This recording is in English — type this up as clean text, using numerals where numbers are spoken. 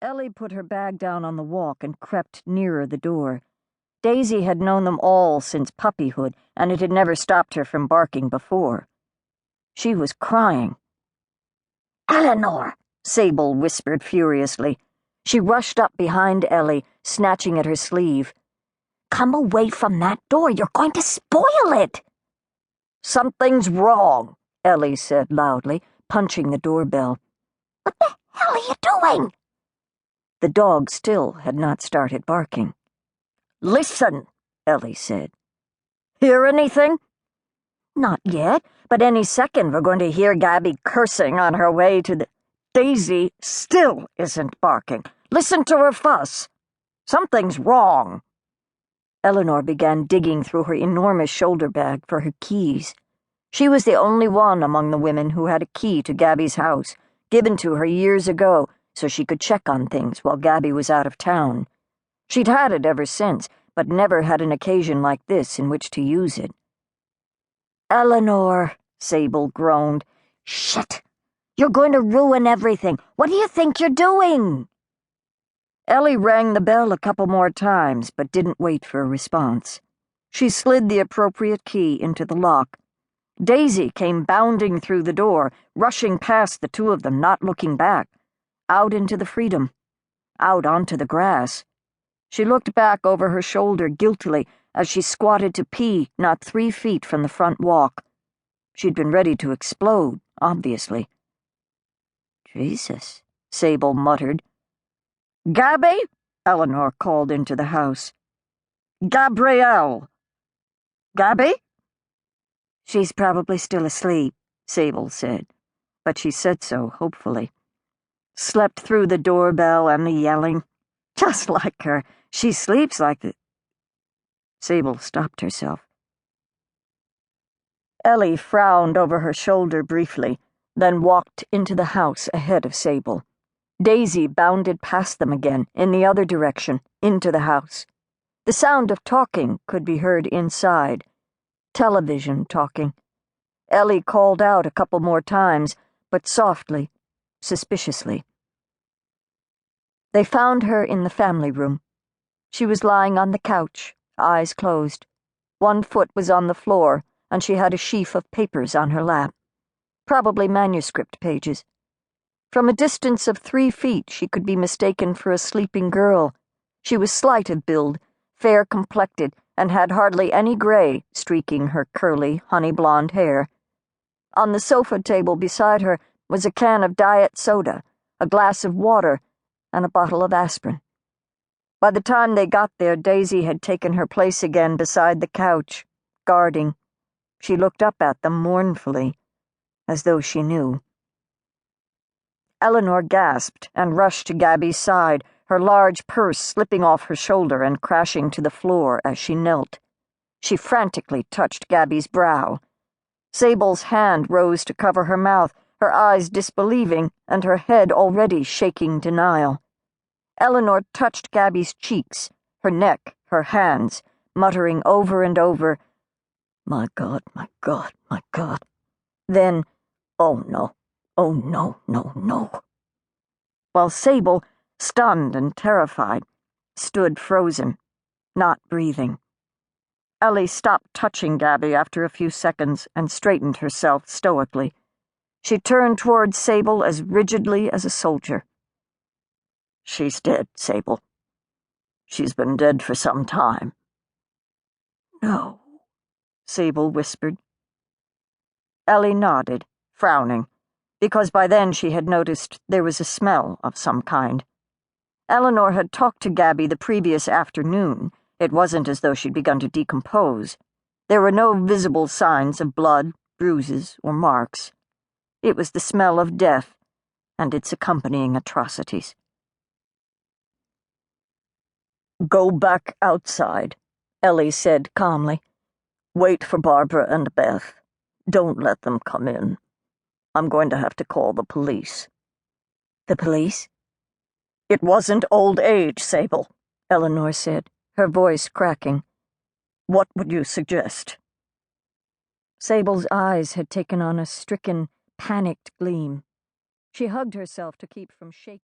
Elly put her bag down on the walk and crept nearer the door. Daisy had known them all since puppyhood, and it had never stopped her from barking before. She was crying. "Eleanor!" Sable whispered furiously. She rushed up behind Elly, snatching at her sleeve. "Come away from that door. You're going to spoil it." "Something's wrong," Elly said loudly, punching the doorbell. "What the hell are you doing?" The dog still had not started barking. "Listen," Elly said. "Hear anything?" "Not yet, but any second we're going to hear Gabby cursing on her way to the—" "Daisy still isn't barking. Listen to her fuss. Something's wrong." Eleanor began digging through her enormous shoulder bag for her keys. She was the only one among the women who had a key to Gabby's house, given to her years ago so she could check on things while Gabby was out of town. She'd had it ever since, but never had an occasion like this in which to use it. "Eleanor," Sable groaned. "Shit! You're going to ruin everything. What do you think you're doing?" Elly rang the bell a couple more times, but didn't wait for a response. She slid the appropriate key into the lock. Daisy came bounding through the door, rushing past the two of them, not looking back, out into the freedom, out onto the grass. She looked back over her shoulder guiltily as she squatted to pee not 3 feet from the front walk. She'd been ready to explode, obviously. "Jesus," Sable muttered. "Gabby?" Eleanor called into the house. "Gabrielle." "Gabby?" "She's probably still asleep," Sable said, but she said so hopefully. "Slept through the doorbell and the yelling. Just like her. She sleeps like the—" Sable stopped herself. Elly frowned over her shoulder briefly, then walked into the house ahead of Sable. Daisy bounded past them again, in the other direction, into the house. The sound of talking could be heard inside. Television talking. Elly called out a couple more times, but softly, suspiciously. They found her in the family room. She was lying on the couch, eyes closed. One foot was on the floor, and she had a sheaf of papers on her lap. Probably manuscript pages. From a distance of 3 feet, she could be mistaken for a sleeping girl. She was slight of build, fair-complected, and had hardly any gray streaking her curly, honey-blonde hair. On the sofa table beside her was a can of diet soda, a glass of water, and a bottle of aspirin. By the time they got there, Daisy had taken her place again beside the couch, guarding. She looked up at them mournfully, as though she knew. Eleanor gasped and rushed to Gabby's side, her large purse slipping off her shoulder and crashing to the floor as she knelt. She frantically touched Gabby's brow. Sable's hand rose to cover her mouth, her eyes disbelieving and her head already shaking denial. Eleanor touched Gabby's cheeks, her neck, her hands, muttering over and over, "My God, my God, my God." Then, "Oh no, oh no, no, no." While Sable, stunned and terrified, stood frozen, not breathing. Elly stopped touching Gabby after a few seconds and straightened herself stoically. She turned toward Sable as rigidly as a soldier. "She's dead, Sable. She's been dead for some time." "No," Sable whispered. Elly nodded, frowning, because by then she had noticed there was a smell of some kind. Eleanor had talked to Gabby the previous afternoon. It wasn't as though she'd begun to decompose. There were no visible signs of blood, bruises, or marks. It was the smell of death and its accompanying atrocities. "Go back outside," Elly said calmly. "Wait for Barbara and Beth. Don't let them come in. I'm going to have to call the police." "The police?" "It wasn't old age, Sable," Eleanor said, her voice cracking. "What would you suggest?" Sable's eyes had taken on a stricken, panicked gleam. She hugged herself to keep from shaking.